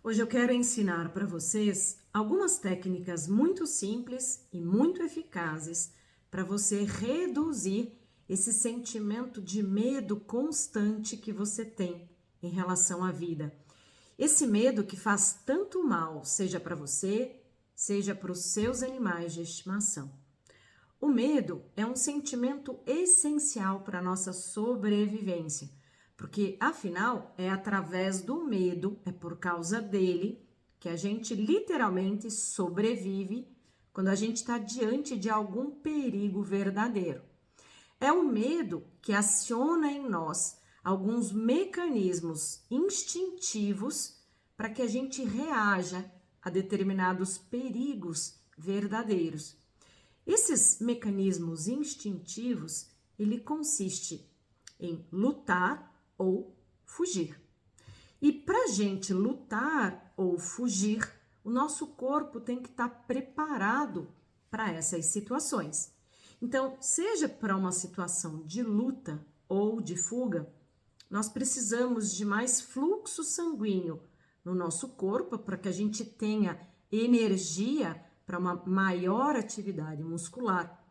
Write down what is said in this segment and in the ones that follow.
Hoje eu quero ensinar para vocês algumas técnicas muito simples e muito eficazes para você reduzir esse sentimento de medo constante que você tem em relação à vida. Esse medo que faz tanto mal, seja para você, seja para os seus animais de estimação. O medo é um sentimento essencial para a nossa sobrevivência, porque afinal é através do medo, é por causa dele, que a gente literalmente sobrevive quando a gente está diante de algum perigo verdadeiro. É o medo que aciona em nós alguns mecanismos instintivos para que a gente reaja a determinados perigos verdadeiros. Esses mecanismos instintivos, ele consiste em lutar ou fugir. E para a gente lutar ou fugir, o nosso corpo tem que estar preparado para essas situações. Então, seja para uma situação de luta ou de fuga, nós precisamos de mais fluxo sanguíneo no nosso corpo para que a gente tenha energia para uma maior atividade muscular.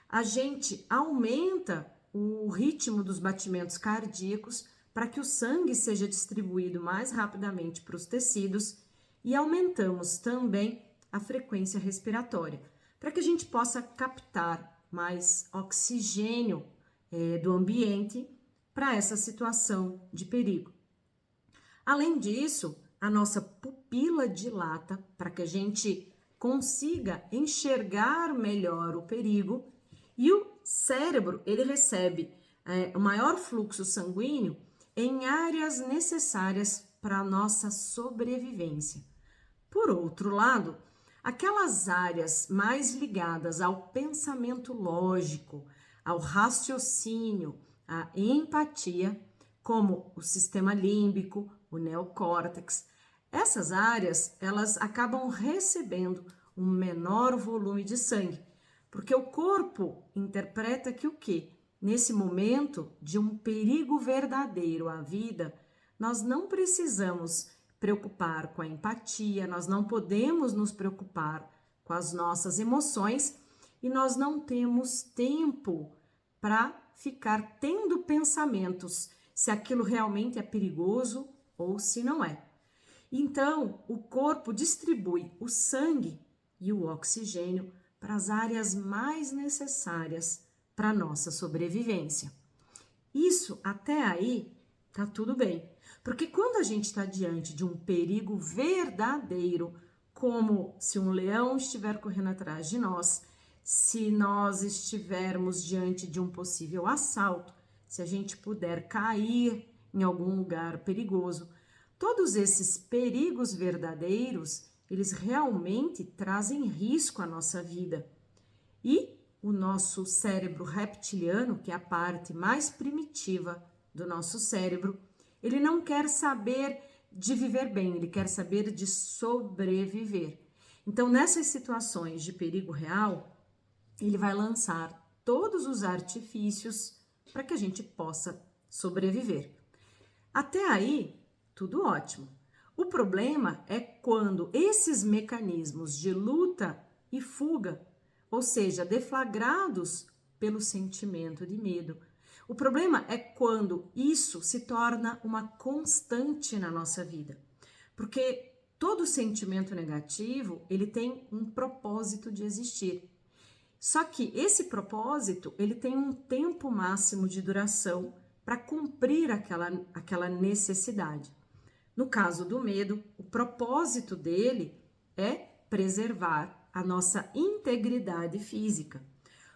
A gente aumenta o ritmo dos batimentos cardíacos para que o sangue seja distribuído mais rapidamente para os tecidos e aumentamos também a frequência respiratória, para que a gente possa captar mais oxigênio do ambiente para essa situação de perigo. Além disso, a nossa pupila dilata para que a gente consiga enxergar melhor o perigo e o cérebro ele recebe o maior fluxo sanguíneo em áreas necessárias para a nossa sobrevivência. Por outro lado, aquelas áreas mais ligadas ao pensamento lógico, ao raciocínio, à empatia, como o sistema límbico, o neocórtex, essas áreas elas acabam recebendo um menor volume de sangue, porque o corpo interpreta que o quê? Nesse momento de um perigo verdadeiro à vida, nós não precisamos preocupar com a empatia, nós não podemos nos preocupar com as nossas emoções e nós não temos tempo para ficar tendo pensamentos se aquilo realmente é perigoso ou se não é. Então, o corpo distribui o sangue e o oxigênio para as áreas mais necessárias para a nossa sobrevivência. Isso até aí tá tudo bem, porque quando a gente está diante de um perigo verdadeiro, como se um leão estiver correndo atrás de nós, se nós estivermos diante de um possível assalto, se a gente puder cair em algum lugar perigoso, todos esses perigos verdadeiros, eles realmente trazem risco à nossa vida. E o nosso cérebro reptiliano, que é a parte mais primitiva do nosso cérebro, ele não quer saber de viver bem, ele quer saber de sobreviver. Então, nessas situações de perigo real, ele vai lançar todos os artifícios para que a gente possa sobreviver. Até aí, tudo ótimo. O problema é quando esses mecanismos de luta e fuga, ou seja, deflagrados pelo sentimento de medo. O problema é quando isso se torna uma constante na nossa vida. Porque todo sentimento negativo, ele tem um propósito de existir. Só que esse propósito, ele tem um tempo máximo de duração para cumprir aquela necessidade. No caso do medo, o propósito dele é preservar a nossa integridade física.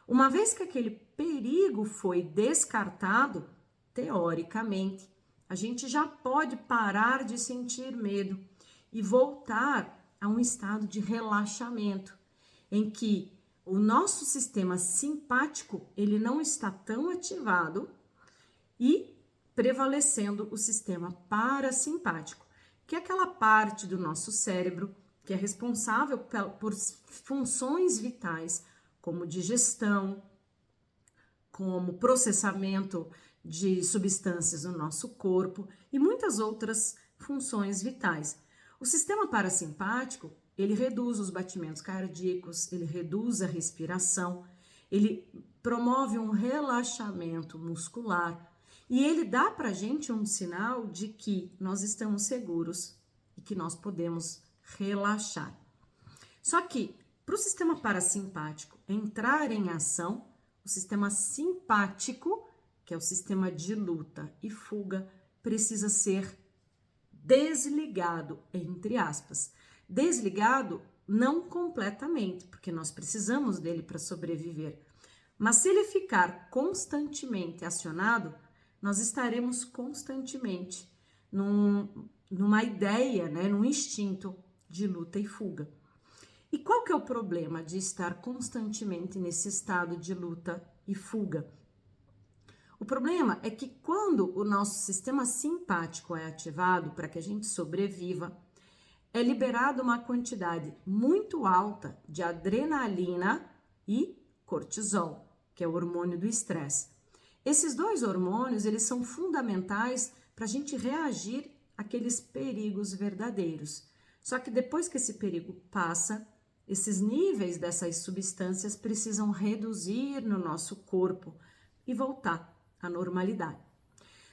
Uma vez que aquele perigo foi descartado, teoricamente, a gente já pode parar de sentir medo e voltar a um estado de relaxamento, em que o nosso sistema simpático ele não está tão ativado e prevalecendo o sistema parasimpático, que é aquela parte do nosso cérebro que é responsável por funções vitais, como digestão, como processamento de substâncias no nosso corpo e muitas outras funções vitais. O sistema parasimpático, ele reduz os batimentos cardíacos, ele reduz a respiração, ele promove um relaxamento muscular e ele dá para a gente um sinal de que nós estamos seguros e que nós podemos relaxar. Só que para o sistema parasimpático entrar em ação, o sistema simpático, que é o sistema de luta e fuga, precisa ser desligado, entre aspas. Desligado não completamente, porque nós precisamos dele para sobreviver. Mas se ele ficar constantemente acionado, nós estaremos constantemente numa ideia, né, num instinto de luta e fuga. E qual que é o problema de estar constantemente nesse estado de luta e fuga? O problema é que quando o nosso sistema simpático é ativado para que a gente sobreviva, é liberada uma quantidade muito alta de adrenalina e cortisol, que é o hormônio do estresse. Esses dois hormônios, eles são fundamentais para a gente reagir àqueles perigos verdadeiros. Só que depois que esse perigo passa, esses níveis dessas substâncias precisam reduzir no nosso corpo e voltar à normalidade.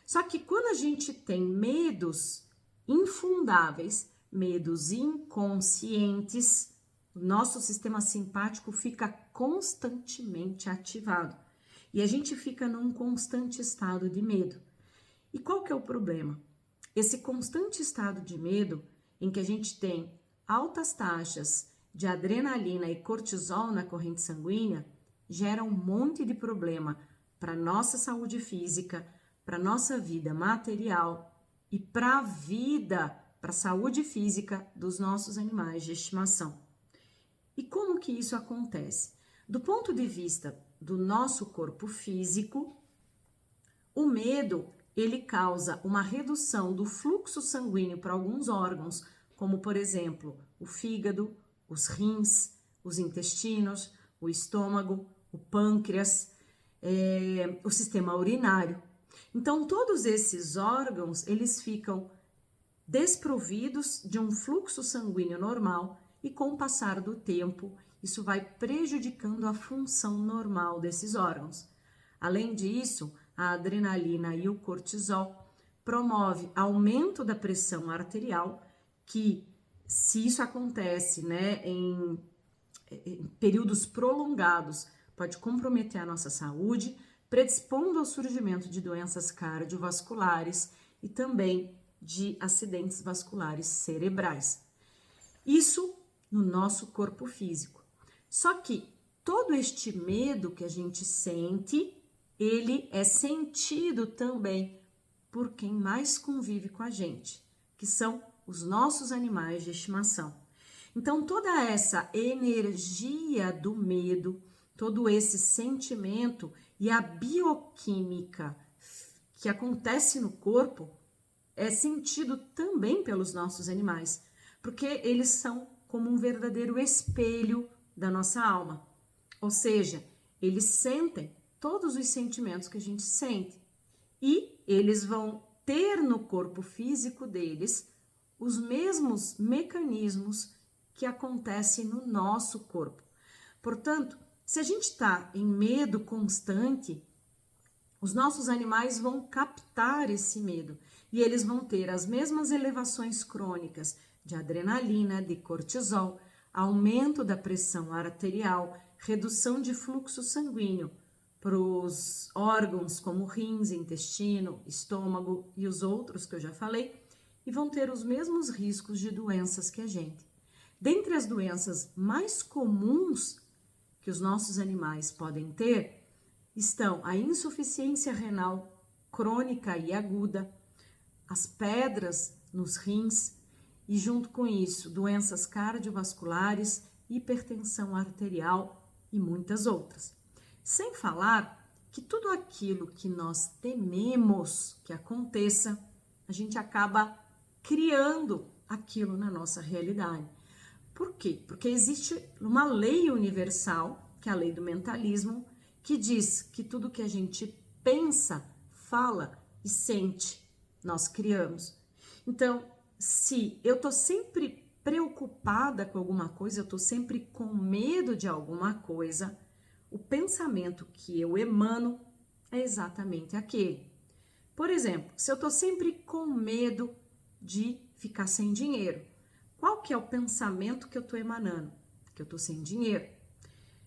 Só que quando a gente tem medos infundáveis, medos inconscientes, o nosso sistema simpático fica constantemente ativado e a gente fica num constante estado de medo. E qual que é o problema? Esse constante estado de medo, em que a gente tem altas taxas de adrenalina e cortisol na corrente sanguínea, gera um monte de problema para nossa saúde física, para nossa vida material e para a vida, para a saúde física dos nossos animais de estimação. E como que isso acontece? Do ponto de vista do nosso corpo físico, o medo, ele causa uma redução do fluxo sanguíneo para alguns órgãos, como por exemplo, o fígado, os rins, os intestinos, o estômago, o pâncreas, o sistema urinário. Então, todos esses órgãos, eles ficam desprovidos de um fluxo sanguíneo normal e com o passar do tempo, isso vai prejudicando a função normal desses órgãos. Além disso, a adrenalina e o cortisol promove aumento da pressão arterial, que se isso acontece, né, em períodos prolongados, pode comprometer a nossa saúde, predispondo ao surgimento de doenças cardiovasculares e também de acidentes vasculares cerebrais. Isso no nosso corpo físico. Só que todo este medo que a gente sente, ele é sentido também por quem mais convive com a gente, que são os nossos animais de estimação. Então, toda essa energia do medo, todo esse sentimento e a bioquímica que acontece no corpo é sentido também pelos nossos animais, porque eles são como um verdadeiro espelho da nossa alma. Ou seja, eles sentem todos os sentimentos que a gente sente e eles vão ter no corpo físico deles os mesmos mecanismos que acontecem no nosso corpo. Portanto, se a gente está em medo constante, os nossos animais vão captar esse medo e eles vão ter as mesmas elevações crônicas de adrenalina, de cortisol, aumento da pressão arterial, redução de fluxo sanguíneo para os órgãos como rins, intestino, estômago e os outros que eu já falei, e vão ter os mesmos riscos de doenças que a gente. Dentre as doenças mais comuns que os nossos animais podem ter, estão a insuficiência renal crônica e aguda, as pedras nos rins e, junto com isso, doenças cardiovasculares, hipertensão arterial e muitas outras. Sem falar que tudo aquilo que nós tememos que aconteça, a gente acaba criando aquilo na nossa realidade. Por quê? Porque existe uma lei universal, que é a lei do mentalismo, que diz que tudo que a gente pensa, fala e sente, nós criamos. Então, se eu tô sempre preocupada com alguma coisa, eu tô sempre com medo de alguma coisa, o pensamento que eu emano é exatamente aquele. Por exemplo, se eu tô sempre com medo de ficar sem dinheiro, qual que é o pensamento que eu tô emanando? Que eu tô sem dinheiro.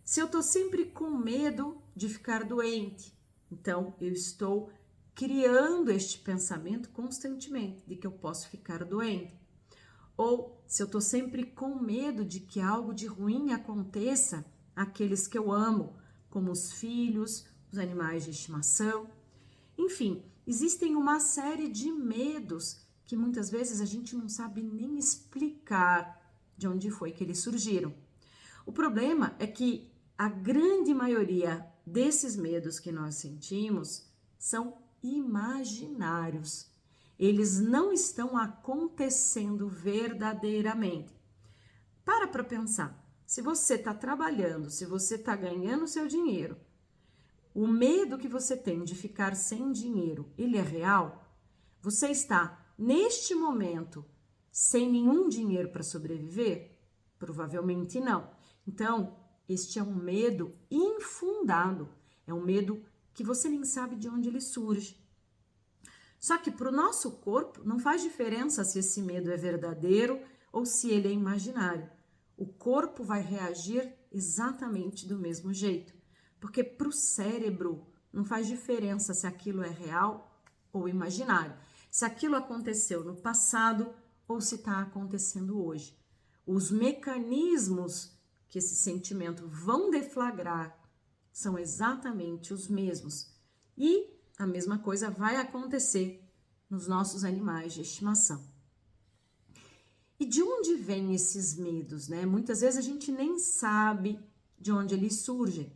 Se eu tô sempre com medo de ficar doente, então eu estou criando este pensamento constantemente de que eu posso ficar doente. Ou se eu tô sempre com medo de que algo de ruim aconteça àqueles que eu amo, como os filhos, os animais de estimação. Enfim, existem uma série de medos que muitas vezes a gente não sabe nem explicar de onde foi que eles surgiram. O problema é que a grande maioria desses medos que nós sentimos são imaginários. Eles não estão acontecendo verdadeiramente. Para pensar. Se você está trabalhando, se você está ganhando seu dinheiro, o medo que você tem de ficar sem dinheiro, ele é real? Você está, neste momento, sem nenhum dinheiro para sobreviver? Provavelmente não. Então, este é um medo infundado. É um medo que você nem sabe de onde ele surge. Só que para o nosso corpo não faz diferença se esse medo é verdadeiro ou se ele é imaginário. O corpo vai reagir exatamente do mesmo jeito, porque para o cérebro não faz diferença se aquilo é real ou imaginário, se aquilo aconteceu no passado ou se está acontecendo hoje. Os mecanismos que esse sentimento vão deflagrar são exatamente os mesmos. E a mesma coisa vai acontecer nos nossos animais de estimação. E de onde vêm esses medos, né? Muitas vezes a gente nem sabe de onde eles surgem.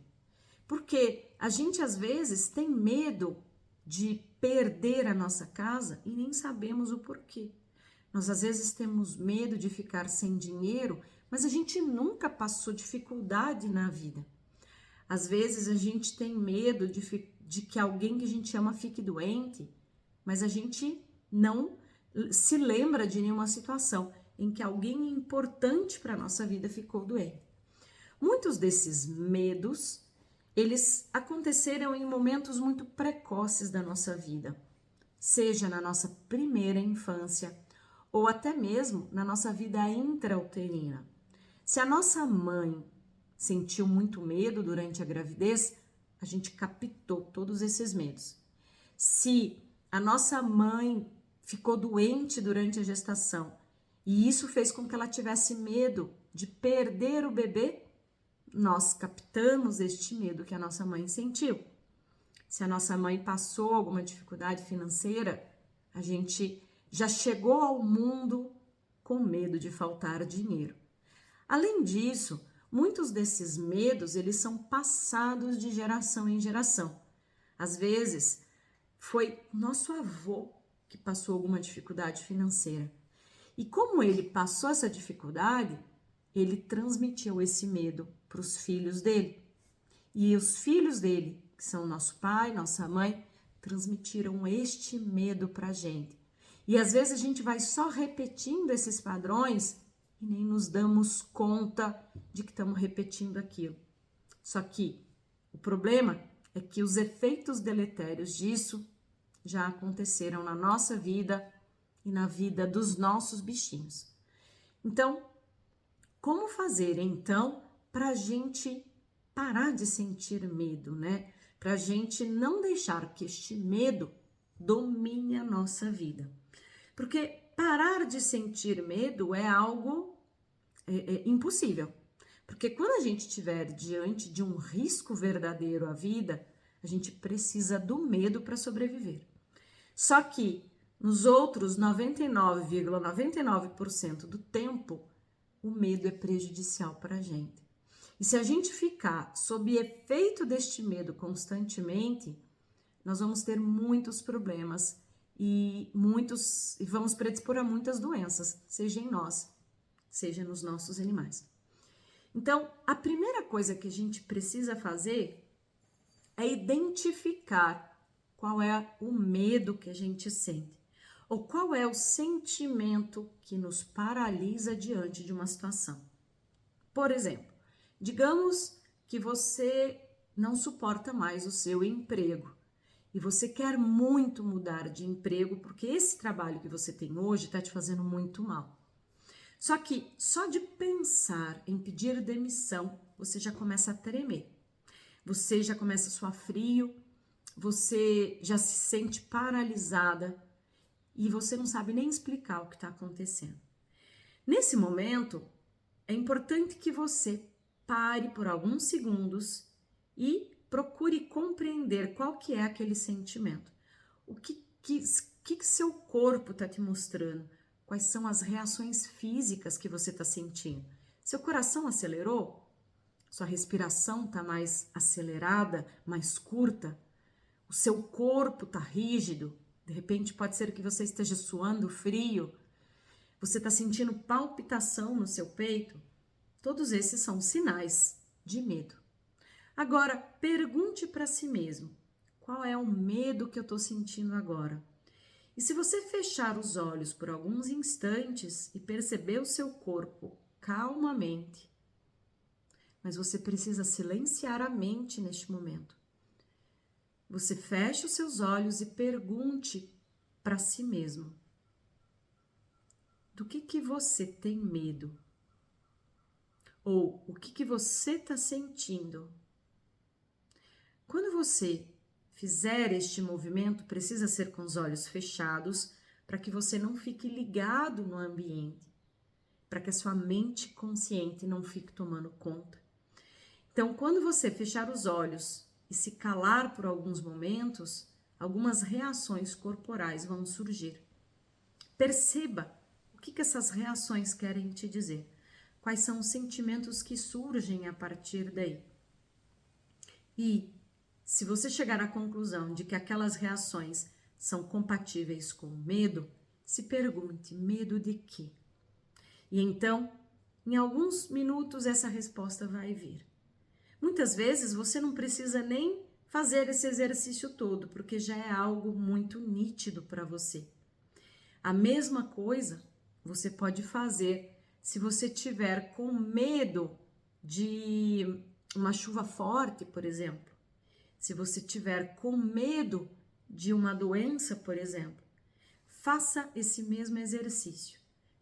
Porque a gente às vezes tem medo de perder a nossa casa e nem sabemos o porquê. Nós às vezes temos medo de ficar sem dinheiro, mas a gente nunca passou dificuldade na vida. Às vezes a gente tem medo de que alguém que a gente ama fique doente, mas a gente não se lembra de nenhuma situação em que alguém importante para a nossa vida ficou doente. Muitos desses medos, eles aconteceram em momentos muito precoces da nossa vida, seja na nossa primeira infância ou até mesmo na nossa vida intrauterina. Se a nossa mãe sentiu muito medo durante a gravidez, a gente captou todos esses medos. Se a nossa mãe ficou doente durante a gestação e isso fez com que ela tivesse medo de perder o bebê, nós captamos este medo que a nossa mãe sentiu. Se a nossa mãe passou alguma dificuldade financeira, a gente já chegou ao mundo com medo de faltar dinheiro. Além disso, muitos desses medos, eles são passados de geração em geração. Às vezes, foi nosso avô que passou alguma dificuldade financeira. E como ele passou essa dificuldade, ele transmitiu esse medo para os filhos dele. E os filhos dele, que são nosso pai, nossa mãe, transmitiram este medo para a gente. E às vezes a gente vai só repetindo esses padrões e nem nos damos conta de que estamos repetindo aquilo. Só que o problema é que os efeitos deletérios disso já aconteceram na nossa vida e na vida dos nossos bichinhos. Então, como fazer então para a gente parar de sentir medo, né? Para a gente não deixar que este medo domine a nossa vida. Porque parar de sentir medo é algo impossível. Porque quando a gente estiver diante de um risco verdadeiro à vida, a gente precisa do medo para sobreviver. Só que nos outros 99,99% do tempo, o medo é prejudicial para a gente. E se a gente ficar sob efeito deste medo constantemente, nós vamos ter muitos problemas e vamos predispor a muitas doenças, seja em nós, seja nos nossos animais. Então, a primeira coisa que a gente precisa fazer é identificar qual é o medo que a gente sente. Ou qual é o sentimento que nos paralisa diante de uma situação? Por exemplo, digamos que você não suporta mais o seu emprego e você quer muito mudar de emprego porque esse trabalho que você tem hoje está te fazendo muito mal. Só que só de pensar em pedir demissão, você já começa a tremer. Você já começa a suar frio, você já se sente paralisada e você não sabe nem explicar o que está acontecendo. Nesse momento, é importante que você pare por alguns segundos e procure compreender qual que é aquele sentimento. O que seu corpo está te mostrando? Quais são as reações físicas que você está sentindo? Seu coração acelerou? Sua respiração está mais acelerada, mais curta? O seu corpo está rígido? De repente pode ser que você esteja suando frio. Você está sentindo palpitação no seu peito? Todos esses são sinais de medo. Agora, pergunte para si mesmo, qual é o medo que eu estou sentindo agora? E se você fechar os olhos por alguns instantes e perceber o seu corpo calmamente, mas você precisa silenciar a mente neste momento. Você fecha os seus olhos e pergunte para si mesmo: do que você tem medo? Ou o que você está sentindo? Quando você fizer este movimento, precisa ser com os olhos fechados para que você não fique ligado no ambiente, para que a sua mente consciente não fique tomando conta. Então, quando você fechar os olhos e se calar por alguns momentos, algumas reações corporais vão surgir. Perceba o que essas reações querem te dizer. Quais são os sentimentos que surgem a partir daí. E se você chegar à conclusão de que aquelas reações são compatíveis com medo, se pergunte: medo de quê? E então, em alguns minutos, essa resposta vai vir. Muitas vezes você não precisa nem fazer esse exercício todo, porque já é algo muito nítido para você. A mesma coisa você pode fazer se você tiver com medo de uma chuva forte, por exemplo. Se você tiver com medo de uma doença, por exemplo. Faça esse mesmo exercício.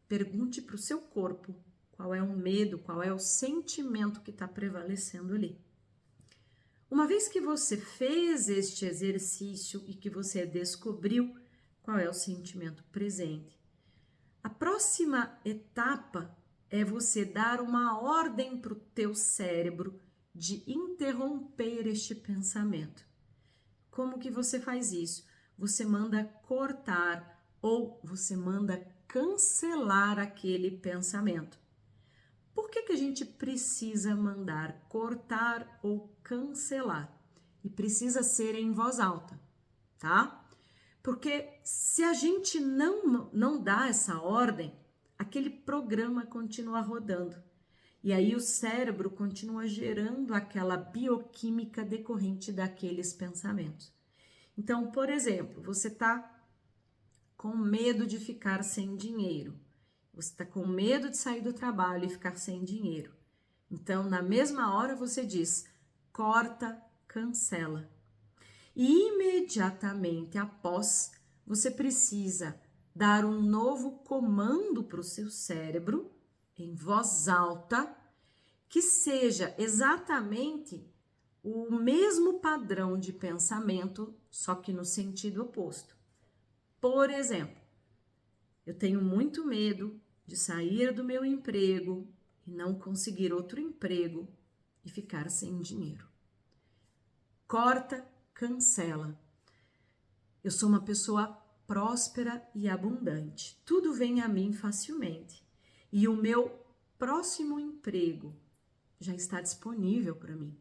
Pergunte para o seu corpo qual é o medo, qual é o sentimento que está prevalecendo ali. Uma vez que você fez este exercício e que você descobriu qual é o sentimento presente, a próxima etapa é você dar uma ordem para o teu cérebro de interromper este pensamento. Como que você faz isso? Você manda cortar ou você manda cancelar aquele pensamento. Por que a gente precisa mandar cortar ou cancelar? E precisa ser em voz alta, tá? Porque se a gente não dá essa ordem, aquele programa continua rodando. E aí o cérebro continua gerando aquela bioquímica decorrente daqueles pensamentos. Então, por exemplo, você está com medo de ficar sem dinheiro. Você está com medo de sair do trabalho e ficar sem dinheiro. Então, na mesma hora você diz: corta, cancela. E imediatamente após, você precisa dar um novo comando para o seu cérebro, em voz alta, que seja exatamente o mesmo padrão de pensamento, só que no sentido oposto. Por exemplo, eu tenho muito medo de sair do meu emprego e não conseguir outro emprego e ficar sem dinheiro. Corta, cancela. Eu sou uma pessoa próspera e abundante. Tudo vem a mim facilmente. E o meu próximo emprego já está disponível para mim.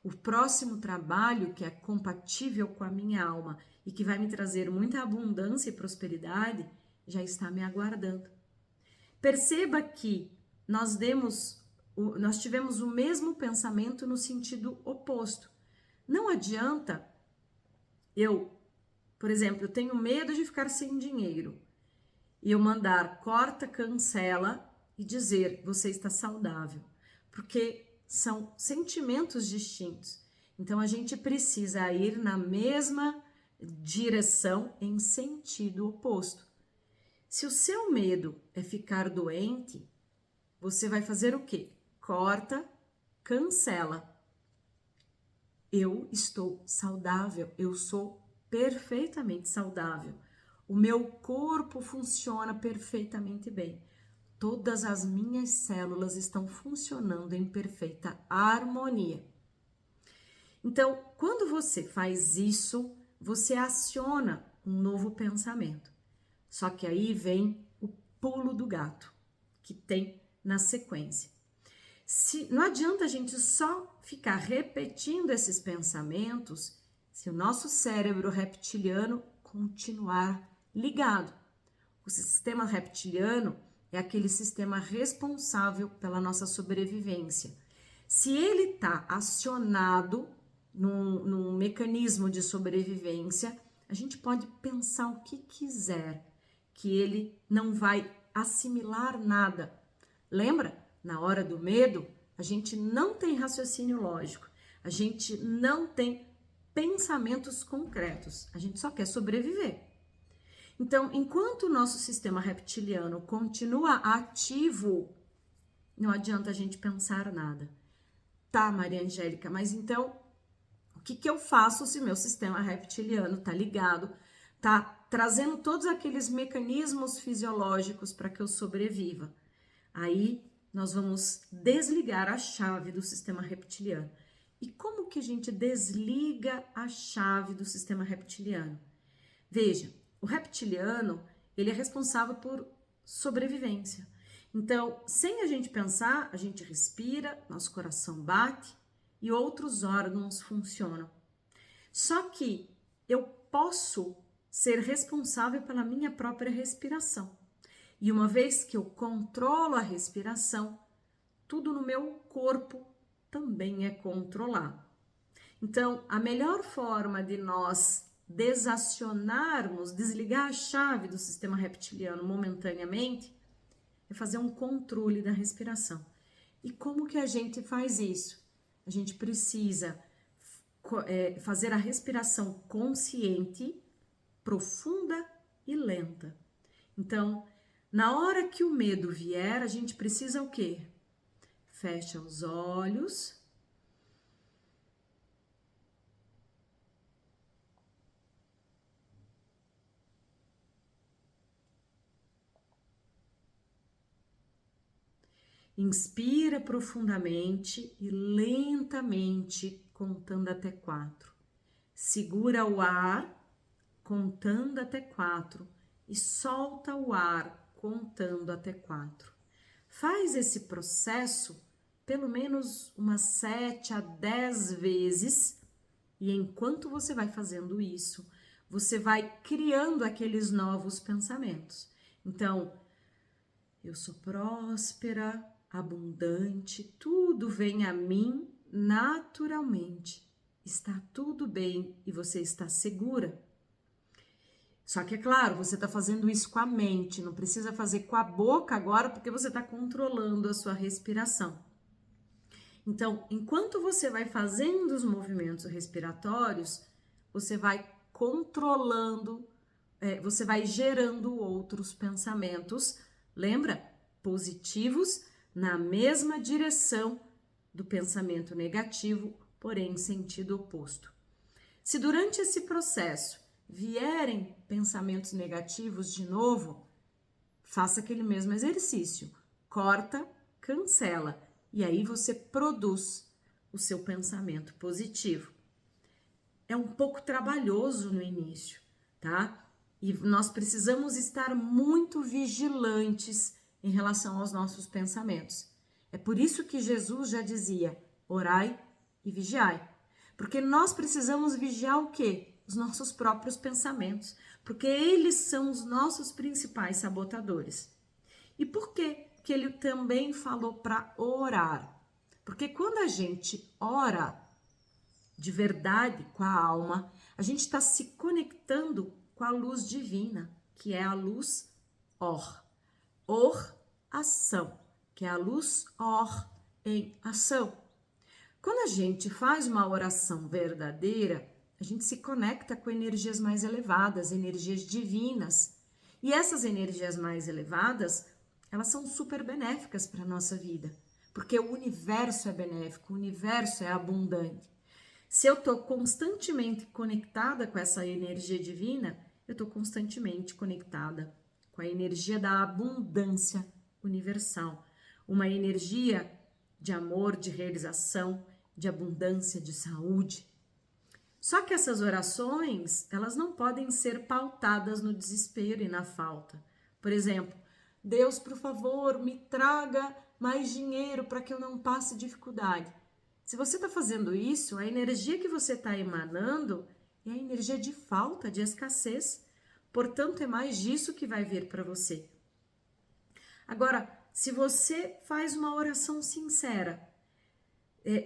O próximo trabalho que é compatível com a minha alma e que vai me trazer muita abundância e prosperidade já está me aguardando. Perceba que nós tivemos o mesmo pensamento no sentido oposto. Não adianta por exemplo, eu tenho medo de ficar sem dinheiro. e eu mandar corta, cancela e dizer você está saudável, porque são sentimentos distintos. Então a gente precisa ir na mesma direção em sentido oposto. Se o seu medo é ficar doente, você vai fazer o quê? Corta, cancela. Eu estou saudável, eu sou perfeitamente saudável. O meu corpo funciona perfeitamente bem. Todas as minhas células estão funcionando em perfeita harmonia. Então, quando você faz isso, você aciona um novo pensamento. Só que aí vem o pulo do gato, que tem na sequência. Não adianta a gente só ficar repetindo esses pensamentos se o nosso cérebro reptiliano continuar ligado. O sistema reptiliano é aquele sistema responsável pela nossa sobrevivência. Se ele está acionado num mecanismo de sobrevivência, a gente pode pensar o que quiser, que ele não vai assimilar nada. Lembra? Na hora do medo, a gente não tem raciocínio lógico, a gente não tem pensamentos concretos, a gente só quer sobreviver. Então, enquanto o nosso sistema reptiliano continua ativo, não adianta a gente pensar nada. Tá, Maria Angélica, mas então, o que eu faço se meu sistema reptiliano tá ligado, tá trazendo todos aqueles mecanismos fisiológicos para que eu sobreviva? Aí, nós vamos desligar a chave do sistema reptiliano. E como que a gente desliga a chave do sistema reptiliano? Veja, o reptiliano, ele é responsável por sobrevivência. Então, sem a gente pensar, a gente respira, nosso coração bate e outros órgãos funcionam. Só que eu posso ser responsável pela minha própria respiração. E uma vez que eu controlo a respiração, tudo no meu corpo também é controlado. Então, a melhor forma de nós desacionarmos, desligar a chave do sistema reptiliano momentaneamente, é fazer um controle da respiração. E como que a gente faz isso? A gente precisa fazer a respiração consciente, profunda e lenta. Então, na hora que o medo vier, a gente precisa o quê? Fecha os olhos. Inspira profundamente e lentamente, contando até 4. Segura o ar, contando até 4. E solta o ar, contando até 4. Faz esse processo pelo menos umas 7 a 10 vezes. E enquanto você vai fazendo isso, você vai criando aqueles novos pensamentos. Então, eu sou próspera, abundante, tudo vem a mim naturalmente. Está tudo bem e você está segura. Só que é claro, você está fazendo isso com a mente, não precisa fazer com a boca agora, porque você está controlando a sua respiração. Então, enquanto você vai fazendo os movimentos respiratórios, você vai controlando, você vai gerando outros pensamentos, lembra? Positivos, na mesma direção do pensamento negativo, porém em sentido oposto. Se durante esse processo vierem pensamentos negativos de novo, faça aquele mesmo exercício. Corta, cancela. E aí você produz o seu pensamento positivo. É um pouco trabalhoso no início, tá? E nós precisamos estar muito vigilantes em relação aos nossos pensamentos. É por isso que Jesus já dizia: orai e vigiai. Porque nós precisamos vigiar o quê? Os nossos próprios pensamentos. Porque eles são os nossos principais sabotadores. E por que que ele também falou para orar? Porque quando a gente ora de verdade com a alma, a gente está se conectando com a luz divina, que é a luz or. Or, ação, que é a luz or em ação. Quando a gente faz uma oração verdadeira, a gente se conecta com energias mais elevadas, energias divinas. E essas energias mais elevadas, elas são super benéficas para a nossa vida, porque o universo é benéfico, o universo é abundante. Se eu estou constantemente conectada com essa energia divina, eu estou constantemente conectada com a energia da abundância universal. Uma energia de amor, de realização, de abundância, de saúde. Só que essas orações, elas não podem ser pautadas no desespero e na falta. Por exemplo, Deus, por favor, me traga mais dinheiro para que eu não passe dificuldade. Se você está fazendo isso, a energia que você está emanando é a energia de falta, de escassez. Portanto, é mais disso que vai vir para você. Agora, se você faz uma oração sincera,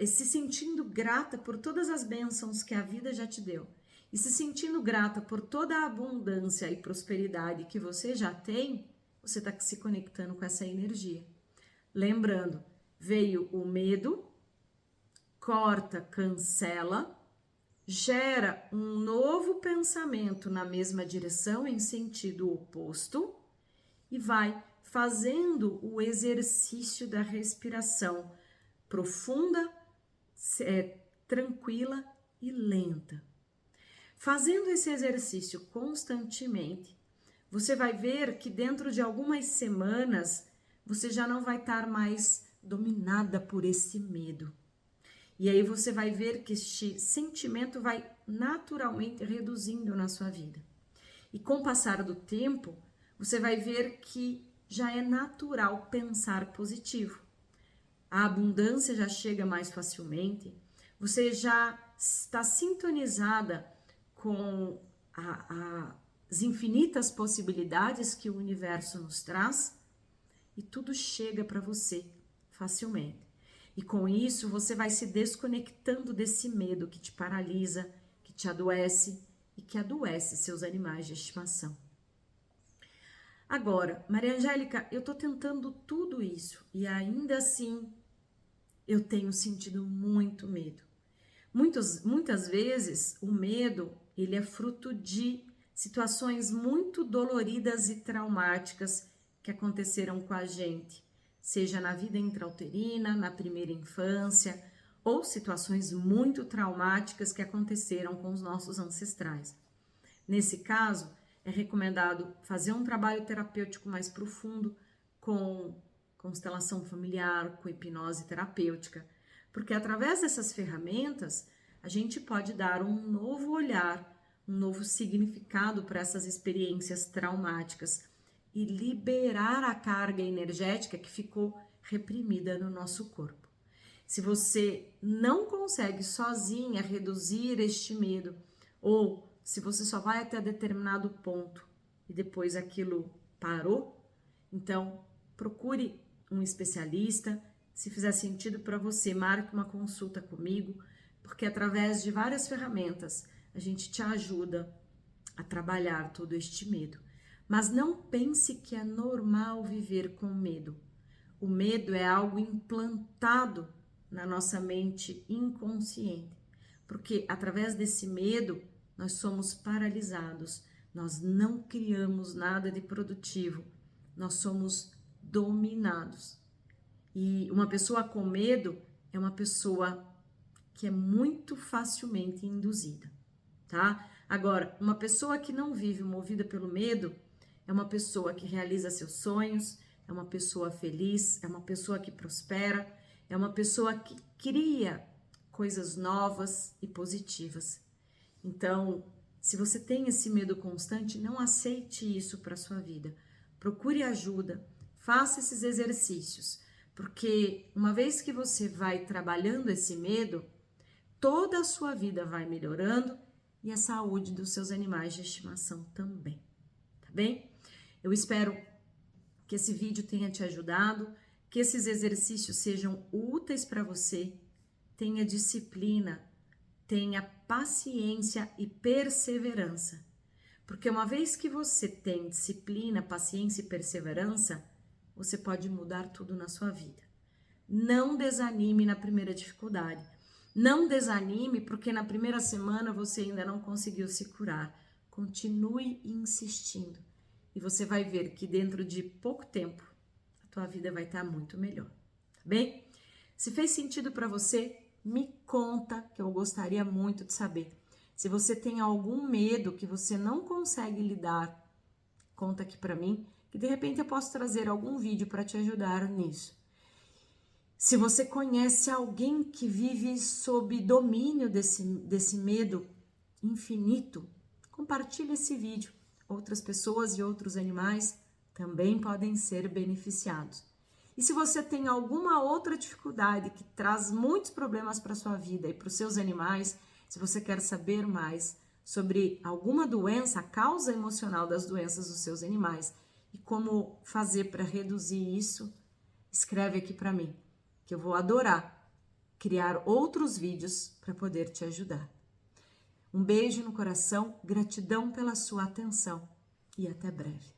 se sentindo grata por todas as bênçãos que a vida já te deu, e se sentindo grata por toda a abundância e prosperidade que você já tem, você está se conectando com essa energia. Lembrando, veio o medo, corta, cancela, gera um novo pensamento na mesma direção, em sentido oposto, e vai fazendo o exercício da respiração profunda, tranquila e lenta. Fazendo esse exercício constantemente, você vai ver que dentro de algumas semanas você já não vai estar mais dominada por esse medo. E aí você vai ver que este sentimento vai naturalmente reduzindo na sua vida. E com o passar do tempo, você vai ver que já é natural pensar positivo. A abundância já chega mais facilmente, você já está sintonizada com as infinitas possibilidades que o universo nos traz e tudo chega para você facilmente. E com isso você vai se desconectando desse medo que te paralisa, que te adoece e que adoece seus animais de estimação. Agora, Maria Angélica, eu estou tentando tudo isso e ainda assim eu tenho sentido muito medo. Muitas vezes o medo ele é fruto de situações muito doloridas e traumáticas que aconteceram com a gente, seja na vida intrauterina, na primeira infância, ou situações muito traumáticas que aconteceram com os nossos ancestrais. Nesse caso, é recomendado fazer um trabalho terapêutico mais profundo com constelação familiar, com hipnose terapêutica, porque através dessas ferramentas a gente pode dar um novo olhar, um novo significado para essas experiências traumáticas e liberar a carga energética que ficou reprimida no nosso corpo. Se você não consegue sozinha reduzir este medo, ou se você só vai até determinado ponto e depois aquilo parou, então procure um especialista. Se fizer sentido para você, marque uma consulta comigo, porque através de várias ferramentas a gente te ajuda a trabalhar todo este medo. Mas não pense que é normal viver com medo. O medo é algo implantado na nossa mente inconsciente, porque através desse medo nós somos paralisados, nós não criamos nada de produtivo, nós somos dominados. E uma pessoa com medo é uma pessoa que é muito facilmente induzida, tá? Agora, uma pessoa que não vive movida pelo medo é uma pessoa que realiza seus sonhos, é uma pessoa feliz, é uma pessoa que prospera, é uma pessoa que cria coisas novas e positivas. Então, se você tem esse medo constante, não aceite isso para sua vida. Procure ajuda, faça esses exercícios, porque uma vez que você vai trabalhando esse medo, toda a sua vida vai melhorando e a saúde dos seus animais de estimação também, tá bem? Eu espero que esse vídeo tenha te ajudado, que esses exercícios sejam úteis para você. Tenha disciplina, tenha paciência e perseverança, Porque uma vez que você tem disciplina, paciência e perseverança, você pode mudar tudo na sua vida. Não desanime na primeira dificuldade. Não desanime porque na primeira semana você ainda não conseguiu se curar. Continue insistindo e você vai ver que dentro de pouco tempo a tua vida vai estar muito melhor, tá bem? Se fez sentido para você, me conta, que eu gostaria muito de saber. Se você tem algum medo que você não consegue lidar, conta aqui para mim, que de repente eu posso trazer algum vídeo para te ajudar nisso. Se você conhece alguém que vive sob domínio desse medo infinito, compartilhe esse vídeo. Outras pessoas e outros animais também podem ser beneficiados. E se você tem alguma outra dificuldade que traz muitos problemas para a sua vida e para os seus animais, se você quer saber mais sobre alguma doença, a causa emocional das doenças dos seus animais e como fazer para reduzir isso, escreve aqui para mim, que eu vou adorar criar outros vídeos para poder te ajudar. Um beijo no coração, gratidão pela sua atenção e até breve.